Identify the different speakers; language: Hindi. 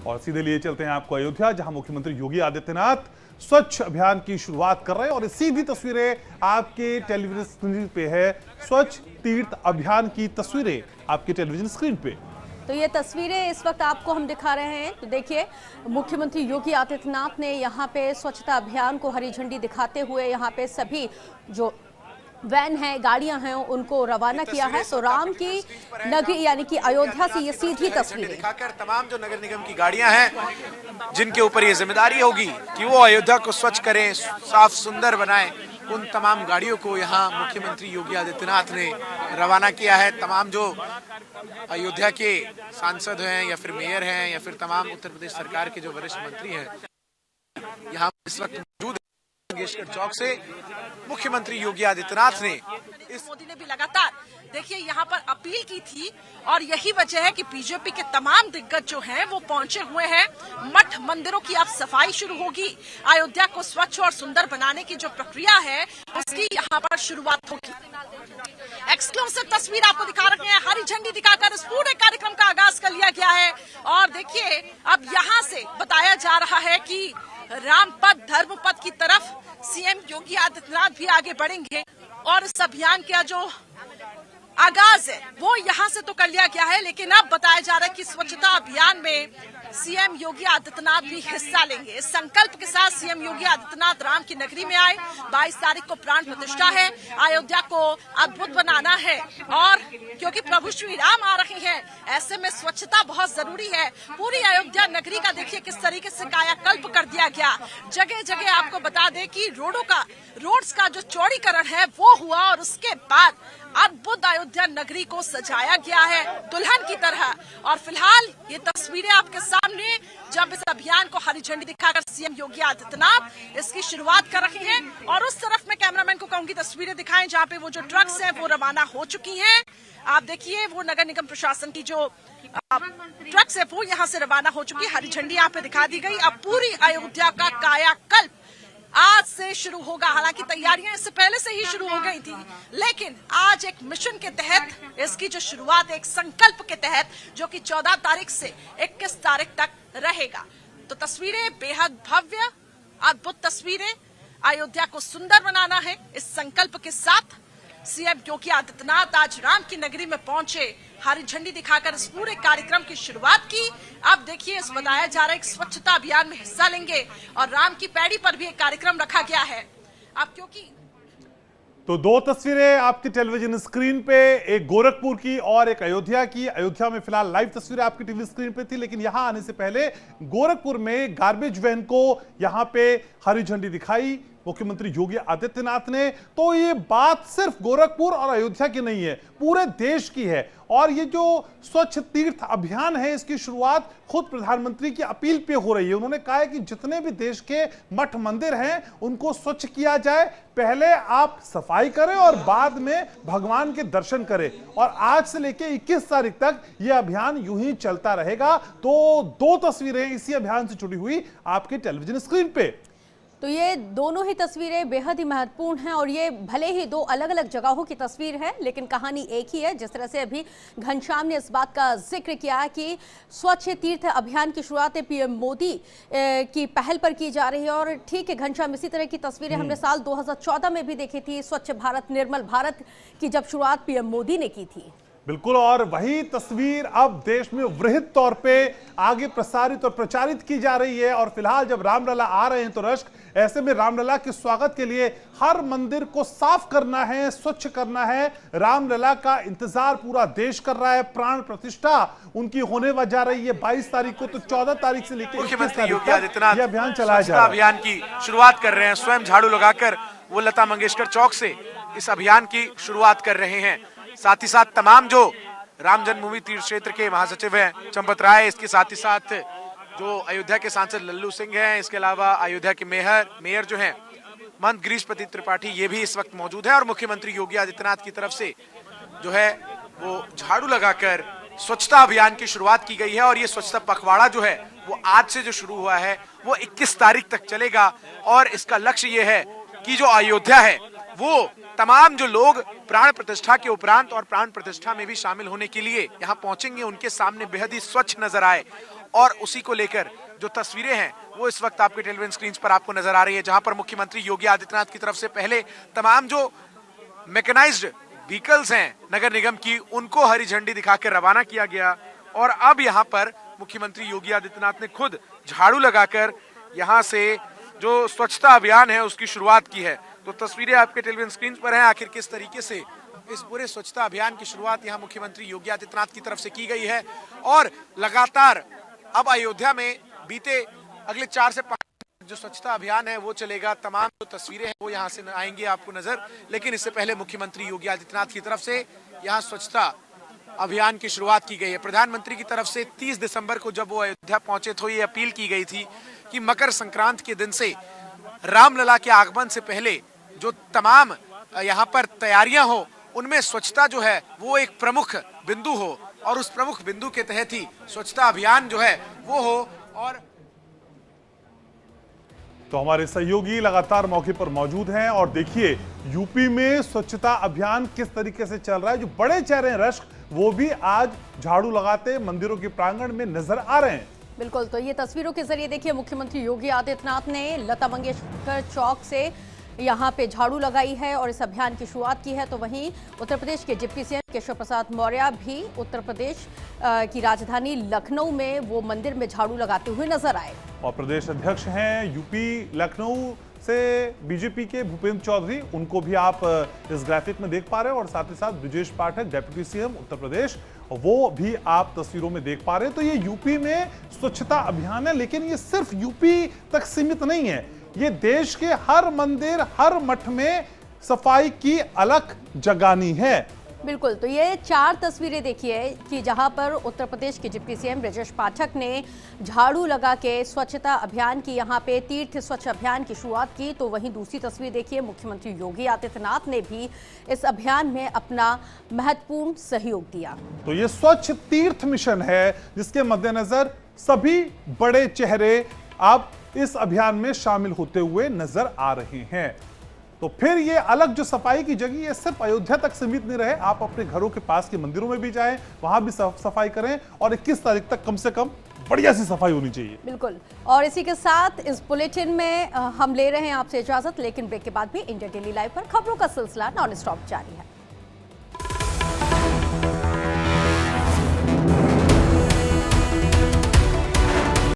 Speaker 1: और सीधे लिए चलते हैं आपको अयोध्या, जहां मुख्यमंत्री योगी आदित्यनाथ स्वच्छ अभियान की शुरुआत कर रहे हैं। और ये सीधी तस्वीरें आपके टेलीविजन स्क्रीन पे है, स्वच्छ तीर्थ अभियान की तस्वीरें आपके टेलीविजन स्क्रीन पे।
Speaker 2: तो ये तस्वीरें इस वक्त आपको हम दिखा रहे हैं। तो देखिए, मुख्यमंत्री योगी आदित्यनाथ ने यहाँ पे स्वच्छता अभियान को हरी झंडी दिखाते हुए यहाँ पे सभी जो वैन हैं, गाड़ियां हैं, उनको रवाना किया है। तो राम की नगरी यानी कि अयोध्या से ये सीधी तस्वीरें
Speaker 3: दिखाकर तमाम जो नगर निगम की गाड़ियां हैं, जिनके ऊपर ये जिम्मेदारी होगी कि वो अयोध्या को स्वच्छ करें, साफ सुंदर बनाएं, उन तमाम गाड़ियों को यहाँ मुख्यमंत्री योगी आदित्यनाथ ने रवाना किया है। तमाम जो अयोध्या के सांसद हैं या फिर मेयर हैं या फिर तमाम उत्तर प्रदेश सरकार के जो वरिष्ठ मंत्री हैं, यहाँ इस वक्त मौजूद मंगेशकर चौक से मुख्यमंत्री योगी आदित्यनाथ ने
Speaker 4: मोदी ने भी लगातार देखिए यहाँ पर अपील की थी और यही वजह है कि बीजेपी के तमाम दिग्गज जो हैं वो पहुंचे हुए हैं। मठ मंदिरों की अब सफाई शुरू होगी। अयोध्या को स्वच्छ और सुंदर बनाने की जो प्रक्रिया है उसकी यहाँ पर शुरुआत होगी। एक्सक्लूसिव तस्वीर आपको दिखा रहे हैं, हरी झंडी दिखाकर इस पूरे कार्यक्रम का आगाज कर लिया गया है। और देखिए, अब यहाँ से बताया जा रहा है कि राम पथ धर्म पथ की तरफ सीएम योगी आदित्यनाथ भी आगे बढ़ेंगे और इस अभियान का जो आगाज है वो यहाँ से तो कर लिया गया है, लेकिन अब बताया जा रहा है कि स्वच्छता अभियान में सीएम योगी आदित्यनाथ भी हिस्सा लेंगे। इस संकल्प के साथ सीएम योगी आदित्यनाथ राम की नगरी में आए। 22 तारीख को प्राण प्रतिष्ठा है, अयोध्या को अद्भुत बनाना है और क्योंकि प्रभु श्री राम आ रहे हैं, ऐसे में स्वच्छता बहुत जरूरी है। पूरी अयोध्या नगरी का देखिए किस तरीके से कायाकल्प कर दिया गया। जगह जगह आपको बता दें कि रोड्स का जो चौड़ीकरण है वो हुआ और उसके बाद अद्भुत अयोध्या नगरी को सजाया गया है दुल्हन की तरह। और फिलहाल ये तस्वीरें आपके सामने, जब इस अभियान को हरी झंडी दिखाकर सीएम योगी आदित्यनाथ इसकी शुरुआत कर रहे हैं। और उस तरफ मैं कैमरामैन को कहूंगी तस्वीरें दिखाएं जहां पे वो जो ट्रक्स हैं वो रवाना हो चुकी हैं। आप देखिए, वो नगर निगम प्रशासन की जो ट्रक्स है वो यहाँ से रवाना हो चुकी है। हरी झंडी यहाँ पे दिखा दी गई। अब पूरी अयोध्या का कायाकल्प आज से शुरू होगा। हालांकि तैयारियां इससे पहले से ही शुरू हो गई थी, लेकिन आज एक मिशन के तहत इसकी जो शुरुआत, एक संकल्प के तहत, जो कि 14 तारीख से 21 तारीख तक रहेगा। तो तस्वीरें बेहद भव्य, अद्भुत तस्वीरें। अयोध्या को सुंदर बनाना है, इस संकल्प के साथ सीएम योगी आदित्यनाथ आज राम की नगरी में पहुंचे, हरी झंडी दिखाकर इस पूरे कार्यक्रम की शुरुआत की। अब देखिए, इस बताया जा रहा है कि स्वच्छता अभियान में हिस्सा लेंगे और राम की पैड़ी पर भी एक कार्यक्रम रखा गया है। अब क्योंकि
Speaker 1: तो दो तस्वीरें आपकी टेलीविजन स्क्रीन पे, एक गोरखपुर की और एक अयोध्या की। अयोध्या में फिलहाल लाइव तस्वीरें आपकी टीवी स्क्रीन पे थी, लेकिन यहां आने से पहले गोरखपुर में गार्बेज वैन को यहां पे हरी झंडी दिखाई मुख्यमंत्री योगी आदित्यनाथ ने। तो ये बात सिर्फ गोरखपुर और अयोध्या की नहीं है, पूरे देश की है। और ये जो स्वच्छ तीर्थ अभियान है, इसकी शुरुआत खुद प्रधानमंत्री की अपील पे हो रही है। उन्होंने कहा है कि जितने भी देश के मठ मंदिर हैं उनको स्वच्छ किया जाए, पहले आप सफाई करें और बाद में भगवान के दर्शन करें। और आज से लेकर 21 तारीख तक यह अभियान यूं ही चलता रहेगा। तो दो तस्वीरें इसी अभियान से जुड़ी हुई आपके टेलीविजन स्क्रीन पे।
Speaker 2: तो ये दोनों ही तस्वीरें बेहद ही महत्वपूर्ण हैं और ये भले ही दो अलग अलग जगहों की तस्वीर है, लेकिन कहानी एक ही है। जिस तरह से अभी घनश्याम ने इस बात का जिक्र किया कि स्वच्छ तीर्थ अभियान की शुरुआत पीएम मोदी की पहल पर की जा रही है। और ठीक है घनश्याम, इसी तरह की तस्वीरें हमने साल 2014 में भी देखी थी, स्वच्छ भारत निर्मल भारत की जब शुरुआत पीएम मोदी ने की थी।
Speaker 1: बिल्कुल, और वही तस्वीर अब देश में वृहद तौर पे आगे प्रसारित और प्रचारित की जा रही है। और फिलहाल जब रामलला आ रहे हैं तो रश्क, ऐसे में रामलला के स्वागत के लिए हर मंदिर को साफ करना है, स्वच्छ करना है। रामलला का इंतजार पूरा देश कर रहा है। प्राण प्रतिष्ठा उनकी होने जा रही है 22 तारीख को, तो 14 तारीख से लेकर
Speaker 3: मुख्यमंत्री योगी आदित्यनाथ
Speaker 1: ये अभियान चलाया जा रहा है।
Speaker 3: अभियान की शुरुआत कर रहे हैं। स्वयं झाड़ू लगाकर वो लता मंगेशकर चौक से इस अभियान की शुरुआत कर रहे हैं। साथ ही साथ तमाम जो राम जन्मभूमि तीर्थ क्षेत्र के महासचिव हैं चंपत राय, इसके साथ ही साथ जो अयोध्या के सांसद लल्लू सिंह हैं, इसके अलावा अयोध्या के मेयर जो हैं महंत गिरीशपति त्रिपाठी, ये भी इस वक्त मौजूद है। और मुख्यमंत्री योगी आदित्यनाथ की तरफ से जो है वो झाड़ू लगाकर स्वच्छता अभियान की शुरुआत की गई है। और ये स्वच्छता पखवाड़ा जो है वो आज से जो शुरू हुआ है वो 21 तारीख तक चलेगा। और इसका लक्ष्य ये है कि जो अयोध्या है वो तमाम जो लोग प्राण प्रतिष्ठा के उपरांत और प्राण प्रतिष्ठा में भी शामिल होने के लिए यहाँ पहुंचेंगे, उनके सामने बेहद ही स्वच्छ नजर आए और उसी को लेकर जो तस्वीरें हैं वो इस वक्त आपके टेलीविजन स्क्रीन पर आपको नजर आ रही है, जहां पर मुख्यमंत्री योगी आदित्यनाथ की तरफ से पहले तमाम जो मैकेनाइज्ड व्हीकल्स हैं नगर निगम की, उनको हरी झंडी दिखाकर रवाना किया गया। और अब यहां पर मुख्यमंत्री योगी आदित्यनाथ ने खुद झाड़ू लगाकर यहां से जो स्वच्छता अभियान है उसकी शुरुआत की है। तो तस्वीरें आपके टेलीविजन स्क्रीन पर हैं, आखिर किस तरीके से इस पूरे स्वच्छता अभियान की शुरुआत यहां मुख्यमंत्री योगी आदित्यनाथ की तरफ से की गई है। और लगातार अब अयोध्या में बीते अगले 4 से 5 जो स्वच्छता अभियान है वो चलेगा। तमाम जो तस्वीरें हैं वो यहाँ से आएंगी आपको नजर, लेकिन इससे पहले मुख्यमंत्री योगी आदित्यनाथ की तरफ से यहाँ स्वच्छता अभियान की शुरुआत की गई है। प्रधानमंत्री की तरफ से 30 दिसंबर को जब वो अयोध्या पहुंचे तो ये अपील की गई थी कि मकर संक्रांति के दिन से रामलला के आगमन से पहले जो तमाम यहाँ पर तैयारियां हो उनमें स्वच्छता जो है वो एक प्रमुख बिंदु हो, और उस प्रमुख बिंदु के तहत ही स्वच्छता अभियान जो है वो हो। और
Speaker 1: तो हमारे सहयोगी लगातार मौके पर मौजूद हैं और देखिए यूपी में स्वच्छता अभियान किस तरीके से चल रहा है। जो बड़े चेहरे हैं रश्क, वो भी आज झाड़ू लगाते मंदिरों के प्रांगण में नजर आ रहे हैं।
Speaker 2: बिल्कुल, तो ये तस्वीरों के जरिए देखिए मुख्यमंत्री योगी आदित्यनाथ ने लता मंगेशकर चौक से यहाँ पे झाड़ू लगाई है और इस अभियान की शुरुआत की है। तो वहीं उत्तर प्रदेश के डिप्टी सीएम केशव प्रसाद मौर्य भी उत्तर प्रदेश की राजधानी लखनऊ में वो मंदिर में झाड़ू लगाते हुए नजर आए।
Speaker 1: और प्रदेश अध्यक्ष हैं यूपी लखनऊ से बीजेपी के भूपेंद्र चौधरी, उनको भी आप इस ग्राफिक में देख पा रहे हैं, और साथ ही साथ ब्रजेश पाठक डिप्टी सीएम उत्तर प्रदेश, वो भी आप तस्वीरों में देख पा रहे हैं। तो ये यूपी में स्वच्छता अभियान है, लेकिन ये सिर्फ यूपी तक सीमित नहीं है। ये देश के हर मंदिर, हर मठ में सफाई की अलग जगानी है।
Speaker 2: बिल्कुल, तो ये 4 तस्वीरें देखिए कि जहां पर उत्तर प्रदेश के डिप्टी सीएम ब्रजेश पाठक ने झाड़ू लगा के स्वच्छता अभियान की, यहाँ पे तीर्थ स्वच्छ अभियान की शुरुआत की। तो वहीं दूसरी तस्वीर देखिए मुख्यमंत्री योगी आदित्यनाथ ने भी इस अभियान में अपना महत्वपूर्ण सहयोग दिया। तो
Speaker 1: ये स्वच्छ तीर्थ मिशन है जिसके मद्देनजर सभी बड़े चेहरे अब इस अभियान में शामिल होते हुए नजर आ रहे हैं। तो फिर ये अलग जो सफाई की जगह, ये सिर्फ अयोध्या तक सीमित नहीं रहे, आप अपने घरों के पास के मंदिरों में भी जाएं, वहां भी सफाई करें, और 21 तारीख तक कम से कम बढ़िया सी सफाई होनी चाहिए।
Speaker 2: बिल्कुल, और इसी के साथ इस बुलेटिन में हम ले रहे हैं आपसे इजाजत, लेकिन ब्रेक के बाद भी इंडिया डेली लाइव पर खबरों का सिलसिला नॉन स्टॉप जारी है।